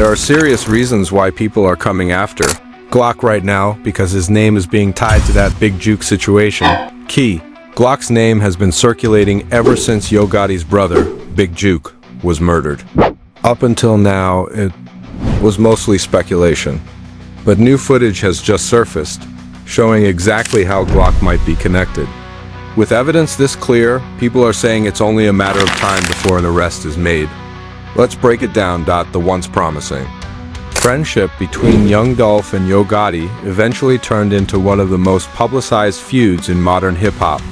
There are serious reasons why people are coming after Glock right now, because his name is being tied to that Big Jook situation. Glock's name has been circulating ever since Yo Gotti's brother, Big Jook, was murdered. Up until now, it was mostly speculation. But new footage has just surfaced, showing exactly how Glock might be connected. With evidence this clear, people are saying it's only a matter of time before an arrest is made. Let's break it down. The once promising friendship between young Dolph and Yo Gotti eventually turned into one of the most publicized feuds in modern hip-hop.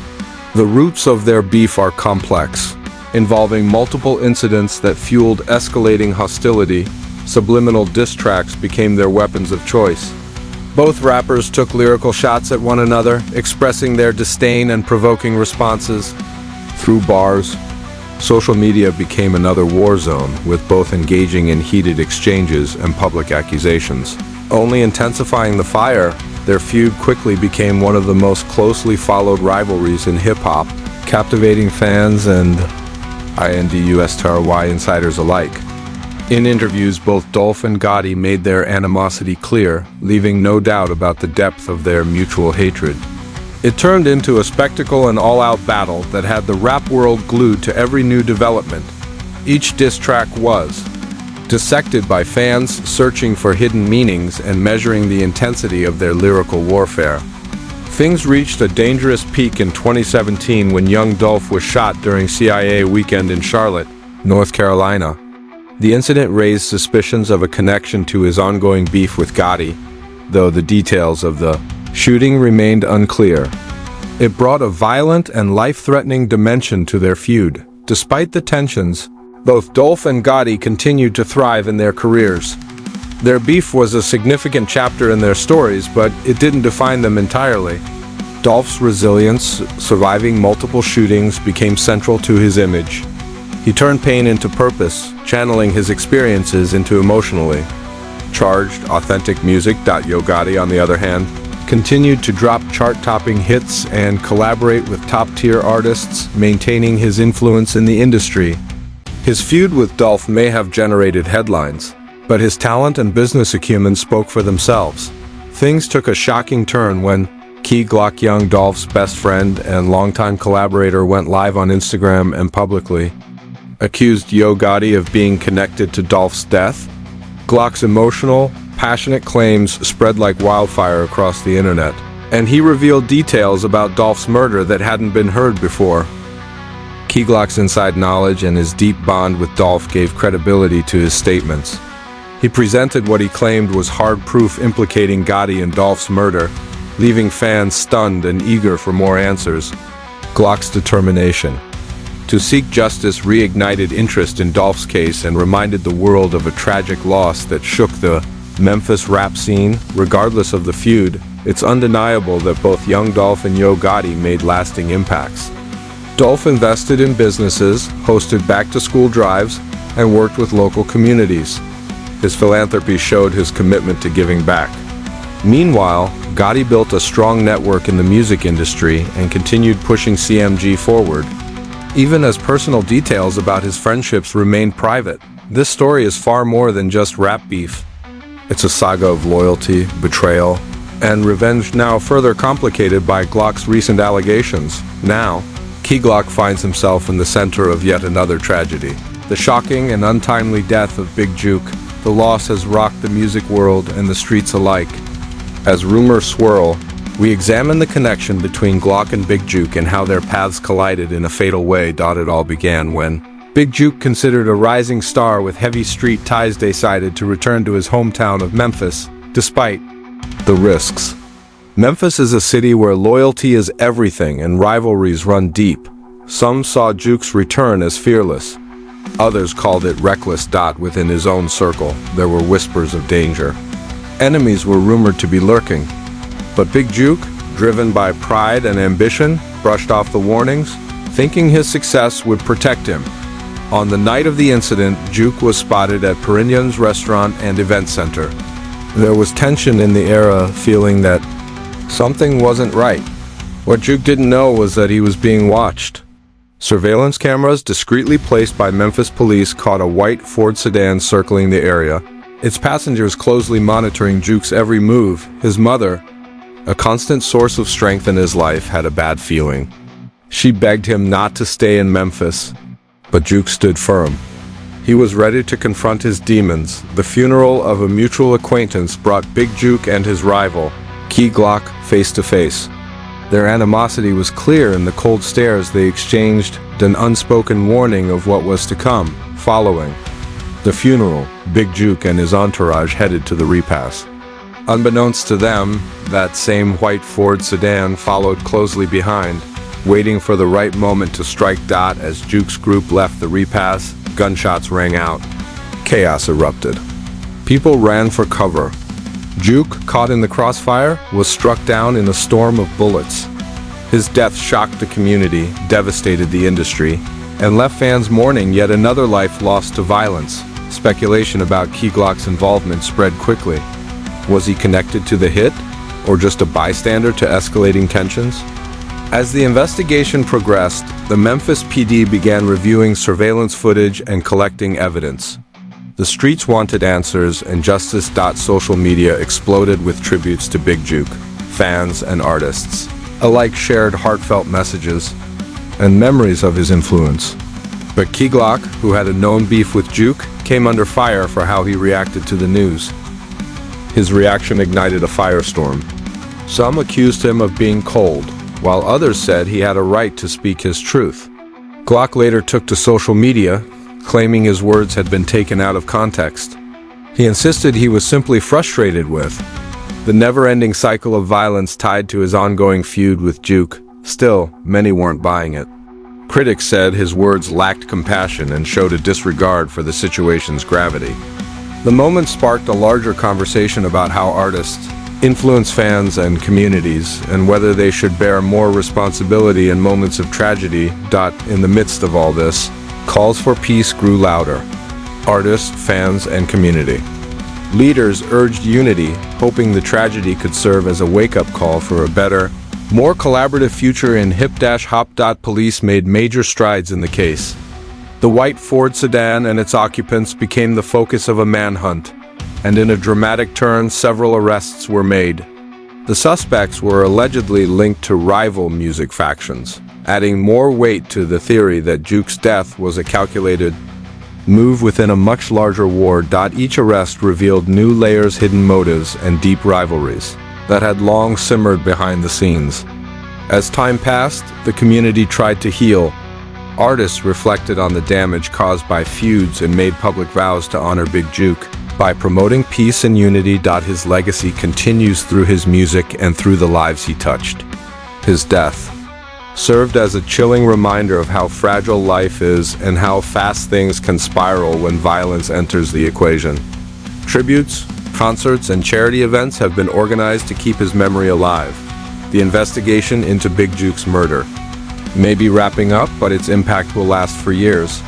The roots of their beef are complex, involving multiple incidents that fueled escalating hostility. Subliminal diss tracks became their weapons of choice. Both rappers took lyrical shots at one another, expressing their disdain and provoking responses through bars. Social media became another war zone, with both engaging in heated exchanges and public accusations. Only intensifying the fire, their feud quickly became one of the most closely followed rivalries in hip-hop, captivating fans and industry insiders alike. In interviews, both Dolph and Gotti made their animosity clear, leaving no doubt about the depth of their mutual hatred. It turned into a spectacle and all-out battle that had the rap world glued to every new development. Each diss track was dissected by fans searching for hidden meanings and measuring the intensity of their lyrical warfare. Things reached a dangerous peak in 2017 when young Dolph was shot during CIA weekend in Charlotte, North Carolina. The incident raised suspicions of a connection to his ongoing beef with Gotti, though the details of the shooting remained unclear. It brought a violent and life-threatening dimension to their feud. Despite the tensions, both Dolph and Gotti continued to thrive in their careers. Their beef was a significant chapter in their stories, but it didn't define them entirely. Dolph's resilience, surviving multiple shootings, became central to his image. He turned pain into purpose, channeling his experiences into emotionally charged, authentic music. Yo Gotti, on the other hand, continued to drop chart-topping hits and collaborate with top-tier artists, maintaining his influence in the industry. His feud with Dolph may have generated headlines, but his talent and business acumen spoke for themselves. Things took a shocking turn when Glock, young Dolph's best friend and longtime collaborator, went live on Instagram and publicly accused Yo Gotti of being connected to Dolph's death. Glock's emotional, passionate claims spread like wildfire across the internet, and he revealed details about Dolph's murder that hadn't been heard before. Glock's inside knowledge and his deep bond with Dolph gave credibility to his statements. He presented what he claimed was hard proof implicating Gotti in Dolph's murder, leaving fans stunned and eager for more answers. Glock's determination to seek justice reignited interest in Dolph's case and reminded the world of a tragic loss that shook the Memphis rap scene. Regardless of the feud, it's undeniable that both young Dolph and Yo Gotti made lasting impacts. Dolph invested in businesses, hosted back-to-school drives, and worked with local communities. His philanthropy showed his commitment to giving back. Meanwhile, Gotti built a strong network in the music industry and continued pushing CMG forward. Even as personal details about his friendships remained private, this story is far more than just rap beef. It's a saga of loyalty, betrayal, and revenge, now further complicated by Glock's recent allegations. Now, Glock finds himself in the center of yet another tragedy. The shocking and untimely death of Big Jook. The loss has rocked the music world and the streets alike. As rumors swirl, we examine the connection between Glock and Big Jook and how their paths collided in a fatal way. It all began when Big Jook, considered a rising star with heavy street ties, decided to return to his hometown of Memphis, despite the risks. Memphis is a city where loyalty is everything and rivalries run deep. Some saw Jook's return as fearless. Others called it reckless. Within his own circle, there were whispers of danger. Enemies were rumored to be lurking. But Big Jook, driven by pride and ambition, brushed off the warnings, thinking his success would protect him. On the night of the incident, Jook was spotted at Perignon's restaurant and event center. There was tension in the air, feeling that something wasn't right. What Jook didn't know was that he was being watched. Surveillance cameras discreetly placed by Memphis police caught a white Ford sedan circling the area, its passengers closely monitoring Jook's every move. His mother, a constant source of strength in his life, had a bad feeling. She begged him not to stay in Memphis, but Jook stood firm. He was ready to confront his demons. The funeral of a mutual acquaintance brought Big Jook and his rival, Key Glock, face to face. Their animosity was clear in the cold stares they exchanged, an unspoken warning of what was to come. Following the funeral, Big Jook and his entourage headed to the repast. Unbeknownst to them, that same white Ford sedan followed closely behind, waiting for the right moment to strike. As Jook's group left the repast, gunshots rang out. Chaos erupted. People ran for cover. Jook, caught in the crossfire, was struck down in a storm of bullets. His death shocked the community, devastated the industry, and left fans mourning yet another life lost to violence. Speculation about Key Glock's involvement spread quickly. Was he connected to the hit, or just a bystander to escalating tensions? As the investigation progressed, the Memphis PD began reviewing surveillance footage and collecting evidence. The streets wanted answers, and justice. Social media exploded with tributes to Big Jook. Fans and artists alike shared heartfelt messages and memories of his influence. But Key Glock, who had a known beef with Jook, came under fire for how he reacted to the news. His reaction ignited a firestorm. Some accused him of being cold, while others said he had a right to speak his truth. Glock later took to social media, claiming his words had been taken out of context. He insisted he was simply frustrated with the never-ending cycle of violence tied to his ongoing feud with Jook. Still, many weren't buying it. Critics said his words lacked compassion and showed a disregard for the situation's gravity. The moment sparked a larger conversation about how artists influence fans and communities, and whether they should bear more responsibility in moments of tragedy. In the midst of all this, calls for peace grew louder. Artists, fans, and community leaders urged unity, hoping the tragedy could serve as a wake-up call for a better, more collaborative future in hip-hop. Police made major strides in the case. The white Ford sedan and its occupants became the focus of a manhunt, and in a dramatic turn, several arrests were made. The suspects were allegedly linked to rival music factions, adding more weight to the theory that Jook's death was a calculated move within a much larger war. Each arrest revealed new layers, hidden motives, and deep rivalries that had long simmered behind the scenes. As time passed, the community tried to heal. Artists reflected on the damage caused by feuds and made public vows to honor Big Jook by promoting peace and unity. His legacy continues through his music and through the lives he touched. His death served as a chilling reminder of how fragile life is and how fast things can spiral when violence enters the equation. Tributes, concerts, and charity events have been organized to keep his memory alive. The investigation into Big Jook's murder may be wrapping up, but its impact will last for years.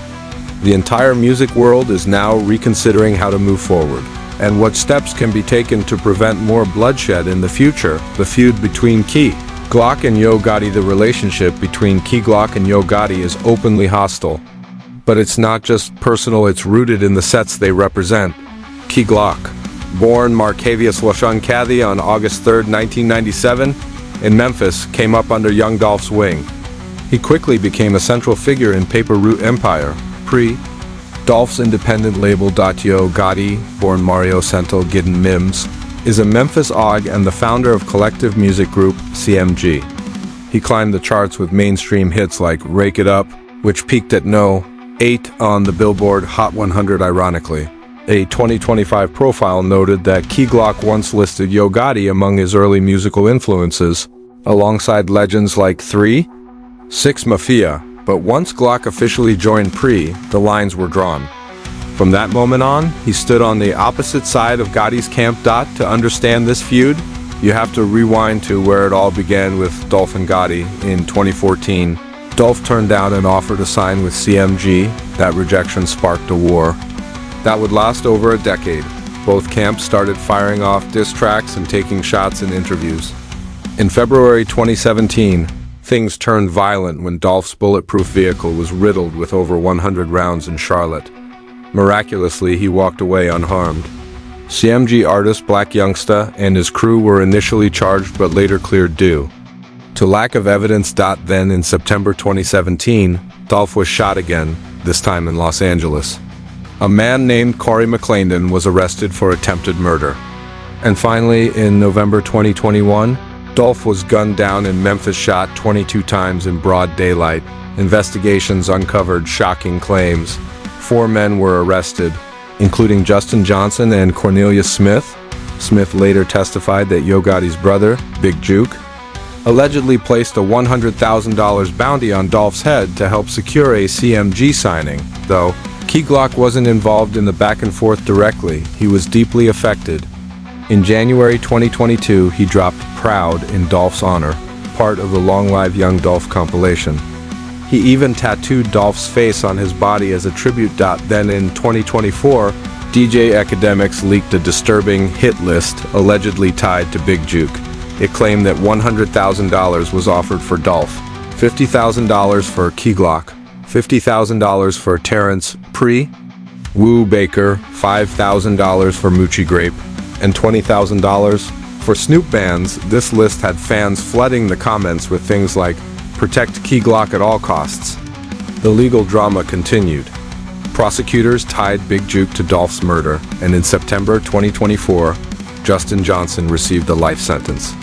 The entire music world is now reconsidering how to move forward, and what steps can be taken to prevent more bloodshed in the future. The feud between Key Glock and Yo Gotti. The relationship between Key Glock and Yo Gotti is openly hostile. But it's not just personal, it's rooted in the sets they represent. Key Glock, born Marcavius Washankathy on August 3, 1997, in Memphis, came up under Young Dolph's wing. He quickly became a central figure in Paper Route Empire, Dolph's independent label. Yo Gotti, born Mario Cento Gidden Mims, is a Memphis OG and the founder of collective music group CMG. He climbed the charts with mainstream hits like Rake It Up, which peaked at No. 8 on the Billboard Hot 100. Ironically, a 2025 profile noted that Key Glock once listed Yo Gotti among his early musical influences, alongside legends like 3, 6 Mafia, but once Glock officially joined the lines were drawn. From that moment on, he stood on the opposite side of Gotti's camp. To understand this feud, you have to rewind to where it all began with Dolph and Gotti in 2014. Dolph turned down an offer to sign with CMG. That rejection sparked a war that would last over a decade. Both camps started firing off diss tracks and taking shots in interviews. In February 2017, things turned violent when Dolph's bulletproof vehicle was riddled with over 100 rounds in Charlotte. Miraculously, he walked away unharmed. CMG artist Black Youngsta and his crew were initially charged but later cleared due to lack of evidence. Then in September 2017, Dolph was shot again, this time in Los Angeles. A man named Corey McClendon was arrested for attempted murder. And finally, in November 2021, Dolph was gunned down in Memphis, shot 22 times in broad daylight. Investigations uncovered shocking claims. 4 men were arrested, including Justin Johnson and Cornelius Smith. Smith later testified that Yo Gotti's brother, Big Jook, allegedly placed a $100,000 bounty on Dolph's head to help secure a CMG signing. Though Key Glock wasn't involved in the back and forth directly, he was deeply affected. In January 2022, he dropped Proud in Dolph's honor, part of the Long Live Young Dolph compilation. He even tattooed Dolph's face on his body as a tribute. Then in 2024, DJ Academics leaked a disturbing hit list allegedly tied to Big Jook. It claimed that $100,000 was offered for Dolph, $50,000 for Key Glock, $50,000 for Terrence Pre, Woo Baker, $5,000 for Moochie Grape, and $20,000 for Snoop bands. This list had fans flooding the comments with things like, "Protect Key Glock at all costs." The legal drama continued. Prosecutors tied Big Jook to Dolph's murder, and in September 2024, Justin Johnson received a life sentence.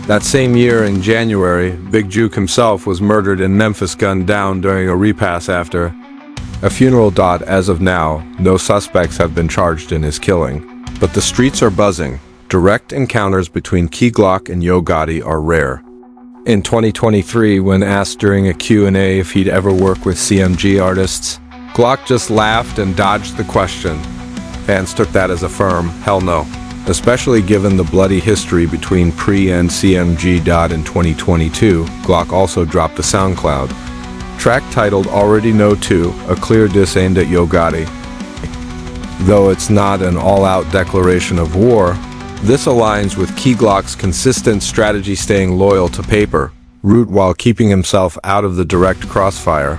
That same year, in January, Big Jook himself was murdered in Memphis, gunned down during a repass after a funeral. As of now, no suspects have been charged in his killing. But the streets are buzzing. Direct encounters between Key Glock and Yo Gotti are rare. In 2023, when asked during a Q&A if he'd ever work with CMG artists, Glock just laughed and dodged the question. Fans took that as a firm hell no, especially given the bloody history between Pre and CMG. In 2022, Glock also dropped a SoundCloud track titled Already Know 2, a clear diss aimed at Yo Gotti. Though it's not an all-out declaration of war, this aligns with Key Glock's consistent strategy, staying loyal to paper route while keeping himself out of the direct crossfire.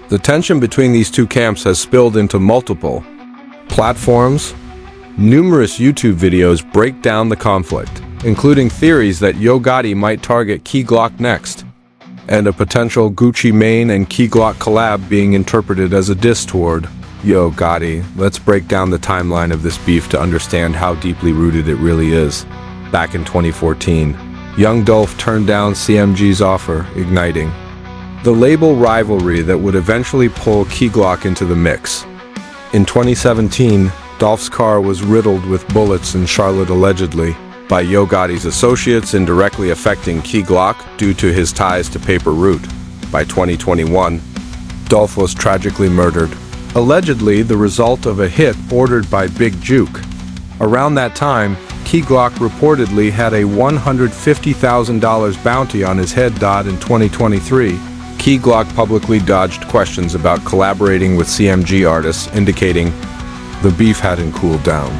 The tension between these two camps has spilled into multiple platforms. Numerous YouTube videos break down the conflict, including theories that Yo Gotti might target Key Glock next, and a potential Gucci Mane and Key Glock collab being interpreted as a diss toward Yo Gotti. Let's break down the timeline of this beef to understand how deeply rooted it really is. Back in 2014, young Dolph turned down CMG's offer, igniting the label rivalry that would eventually pull Key Glock into the mix. In 2017, Dolph's car was riddled with bullets in Charlotte, allegedly by Yo Gotti's associates, indirectly affecting Key Glock due to his ties to Paper Route. By 2021, Dolph was tragically murdered, allegedly the result of a hit ordered by Big Jook. Around that time, Key Glock reportedly had a $150,000 bounty on his head. In 2023, Key Glock publicly dodged questions about collaborating with CMG artists, indicating the beef hadn't cooled down.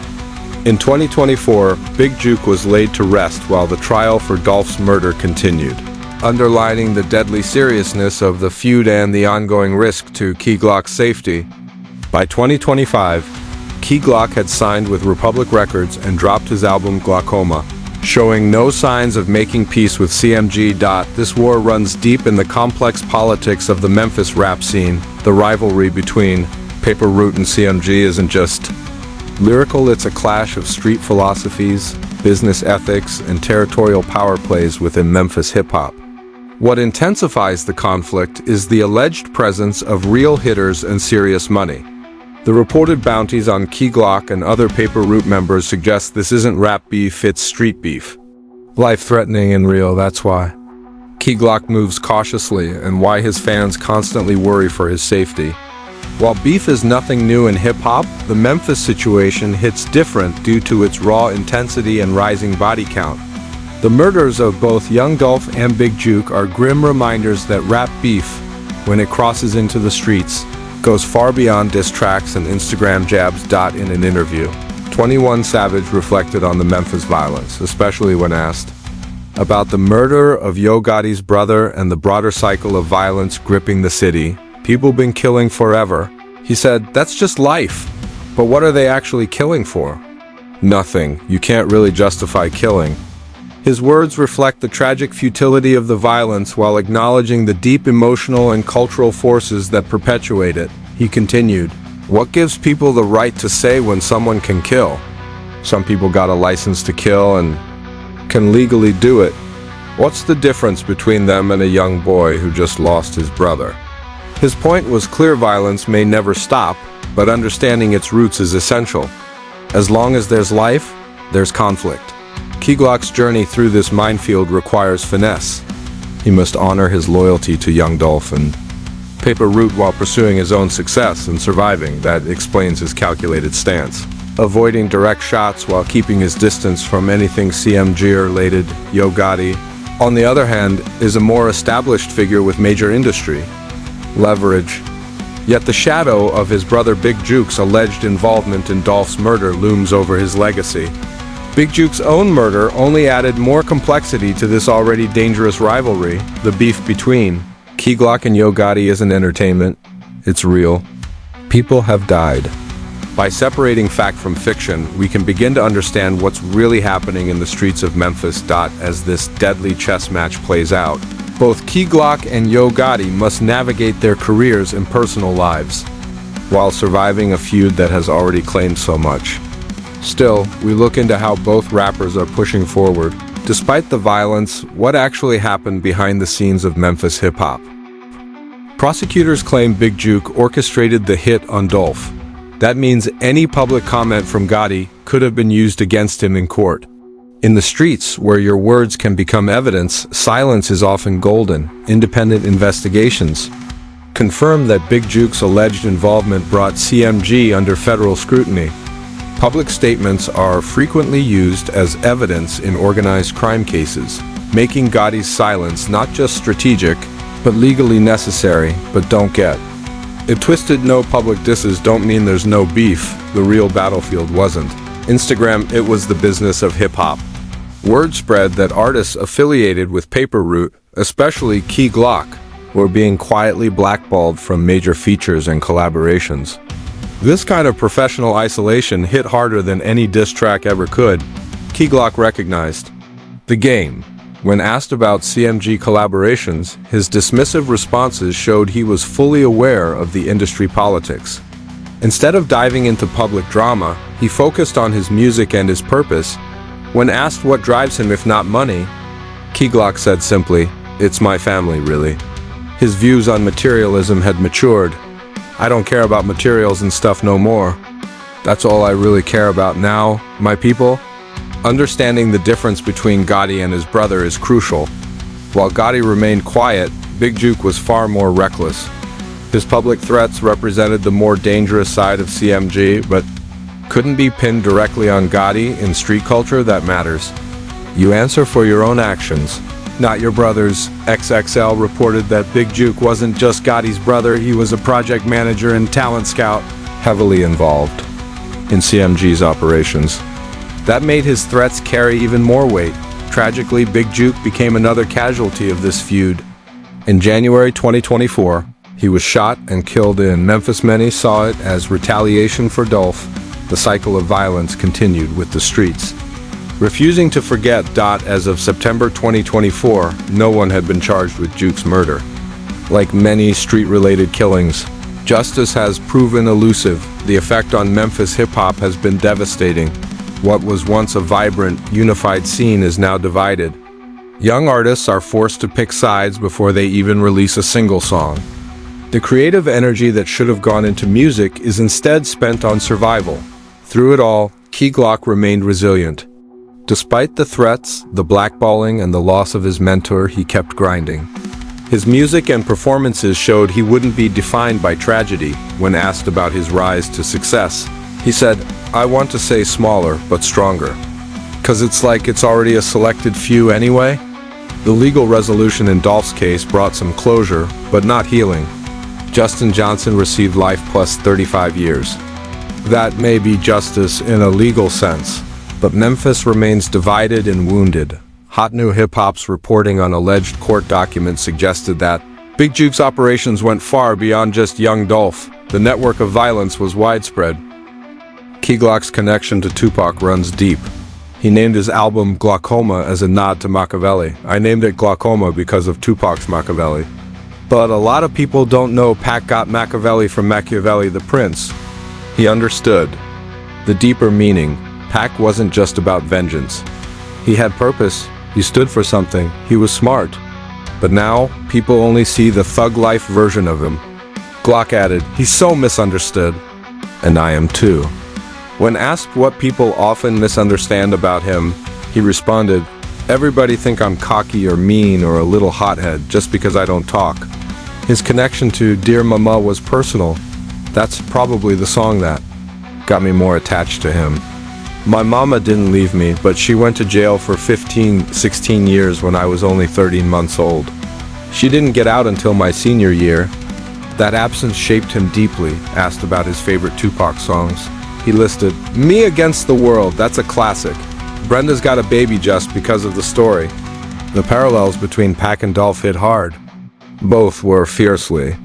In 2024, Big Jook was laid to rest while the trial for Dolph's murder continued, underlining the deadly seriousness of the feud and the ongoing risk to Key Glock's safety. By 2025, Key Glock had signed with Republic Records and dropped his album Glaucoma, showing no signs of making peace with CMG. This war runs deep in the complex politics of the Memphis rap scene. The rivalry between Paper Route and CMG isn't just lyrical, it's a clash of street philosophies, business ethics, and territorial power plays within Memphis hip-hop. What intensifies the conflict is the alleged presence of real hitters and serious money. The reported bounties on Key Glock and other Paper Route members suggest this isn't rap beef, it's street beef. Life-threatening and real, that's why Key Glock moves cautiously and why his fans constantly worry for his safety. While beef is nothing new in hip-hop, the Memphis situation hits different due to its raw intensity and rising body count. The murders of both Young Dolph and Big Jook are grim reminders that rap beef, when it crosses into the streets, goes far beyond diss tracks and Instagram jabs. In an interview, 21 Savage reflected on the Memphis violence, especially when asked about the murder of Yo Gotti's brother and the broader cycle of violence gripping the city. People been killing forever. He said, that's just life. But what are they actually killing for? Nothing. You can't really justify killing. His words reflect the tragic futility of the violence while acknowledging the deep emotional and cultural forces that perpetuate it. He continued, "What gives people the right to say when someone can kill? Some people got a license to kill and can legally do it. What's the difference between them and a young boy who just lost his brother?" His point was clear: violence may never stop, but understanding its roots is essential. As long as there's life, there's conflict. Key Glock's journey through this minefield requires finesse. He must honor his loyalty to young Dolph and paper route while pursuing his own success and surviving. That explains his calculated stance. Avoiding direct shots while keeping his distance from anything CMG-related. Yo Gotti, on the other hand, is a more established figure with major industry leverage. Yet the shadow of his brother Big Jook's alleged involvement in Dolph's murder looms over his legacy. Big Jook's own murder only added more complexity to this already dangerous rivalry. The beef between Key Glock and Yo Gotti isn't entertainment, it's real. People have died. By separating fact from fiction, we can begin to understand what's really happening in the streets of Memphis. As this deadly chess match plays out, both Key Glock and Yo Gotti must navigate their careers and personal lives, while surviving a feud that has already claimed so much. Still, we look into how both rappers are pushing forward. Despite the violence, what actually happened behind the scenes of Memphis hip-hop? Prosecutors claim Big Jook orchestrated the hit on Dolph. That means any public comment from Gotti could have been used against him in court. In the streets, where your words can become evidence, silence is often golden. Independent investigations confirm that Big Jook's alleged involvement brought CMG under federal scrutiny. Public statements are frequently used as evidence in organized crime cases, making Gotti's silence not just strategic, but legally necessary. But don't get it twisted, no public disses don't mean there's no beef. The real battlefield wasn't Instagram, it was the business of hip-hop. Word spread that artists affiliated with Paper Route, especially Key Glock, were being quietly blackballed from major features and collaborations. This kind of professional isolation hit harder than any diss track ever could. Key Glock recognized the game. When asked about CMG collaborations, his dismissive responses showed he was fully aware of the industry politics. Instead of diving into public drama, he focused on his music and his purpose. When asked what drives him if not money, Key Glock said simply, "It's my family, really." His views on materialism had matured. "I don't care about materials and stuff no more. That's all I really care about now, my people." Understanding the difference between Gotti and his brother is crucial. While Gotti remained quiet, Big Jook was far more reckless. His public threats represented the more dangerous side of CMG, but couldn't be pinned directly on Gotti. In street culture, that matters. You answer for your own actions, not your brother's. XXL reported that Big Jook wasn't just Gotti's brother, he was a project manager and talent scout, heavily involved in CMG's operations. That made his threats carry even more weight. Tragically, Big Jook became another casualty of this feud. In January 2024, he was shot and killed in Memphis. Many saw it as retaliation for Dolph. The cycle of violence continued with the streets refusing to forget. As of September 2024, no one had been charged with Jook's murder. Like many street-related killings, justice has proven elusive. The effect on Memphis hip-hop has been devastating. What was once a vibrant, unified scene is now divided. Young artists are forced to pick sides before they even release a single song. The creative energy that should have gone into music is instead spent on survival. Through it all, Key Glock remained resilient. Despite the threats, the blackballing, and the loss of his mentor, he kept grinding. His music and performances showed he wouldn't be defined by tragedy. When asked about his rise to success, he said, "I want to say smaller, but stronger. 'Cause it's like it's already a selected few anyway." The legal resolution in Dolph's case brought some closure, but not healing. Justin Johnson received life plus 35 years. That may be justice in a legal sense, but Memphis remains divided and wounded. Hot New Hip Hop's reporting on alleged court documents suggested that Big Jook's operations went far beyond just young Dolph. The network of violence was widespread. Glock's connection to Tupac runs deep. He named his album Glaucoma as a nod to Machiavelli. I named it Glaucoma because of Tupac's Machiavelli. But a lot of people don't know Pac got Machiavelli from Machiavelli the Prince. He understood the deeper meaning. Pac wasn't just about vengeance. He had purpose, he stood for something, he was smart. But now, people only see the thug life version of him. Glock added, "He's so misunderstood." And I am too. When asked what people often misunderstand about him, he responded, "Everybody think I'm cocky or mean or a little hothead just because I don't talk." His connection to Dear Mama was personal. That's probably the song that got me more attached to him. My mama didn't leave me, but she went to jail for 16 years when I was only 13 months old. She didn't get out until my senior year. That absence shaped him deeply. Asked about his favorite Tupac songs, he listed, "Me Against the World, that's a classic. Brenda's Got a Baby just because of the story." The parallels between Pac and Dolph hit hard. Both were fiercely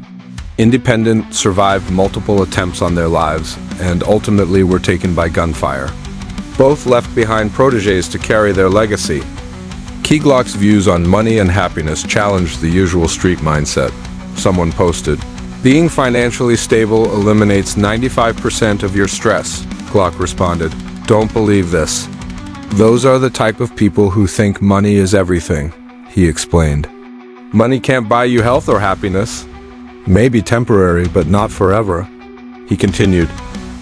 independent, survived multiple attempts on their lives, and ultimately were taken by gunfire. Both left behind protégés to carry their legacy. Glock's views on money and happiness challenged the usual street mindset. Someone posted, "Being financially stable eliminates 95% of your stress." Glock responded, "Don't believe this. Those are the type of people who think money is everything," he explained. Money can't buy you health or happiness. Maybe temporary, but not forever. He continued,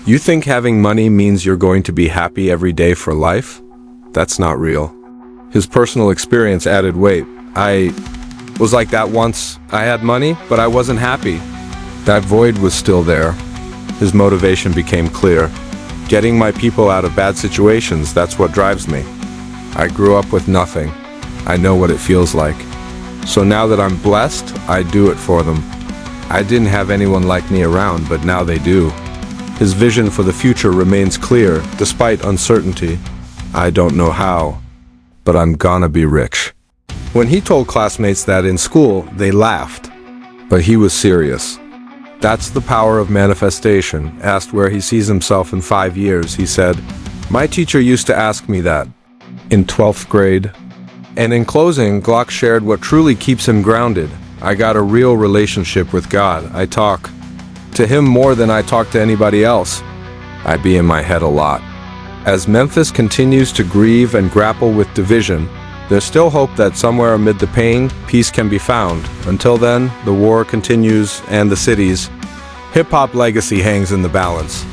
"You think having money means you're going to be happy every day for life? That's not real." His personal experience added weight. "I was like that once. I had money, but I wasn't happy." That void was still there. His motivation became clear. Getting my people out of bad situations, that's what drives me. I grew up with nothing. I know what it feels like. So now that I'm blessed, I do it for them. I didn't have anyone like me around, but now they do. His vision for the future remains clear, despite uncertainty. I don't know how, but I'm gonna be rich. When he told classmates that in school, they laughed. But he was serious. That's the power of manifestation. Asked where he sees himself in 5 years, he said, "My teacher used to ask me that in 12th grade." And in closing, Glock shared what truly keeps him grounded. "I got a real relationship with God. I talk to him more than I talk to anybody else. I be in my head a lot." As Memphis continues to grieve and grapple with division, there's still hope that somewhere amid the pain, peace can be found. Until then, the war continues and the city's hip-hop legacy hangs in the balance.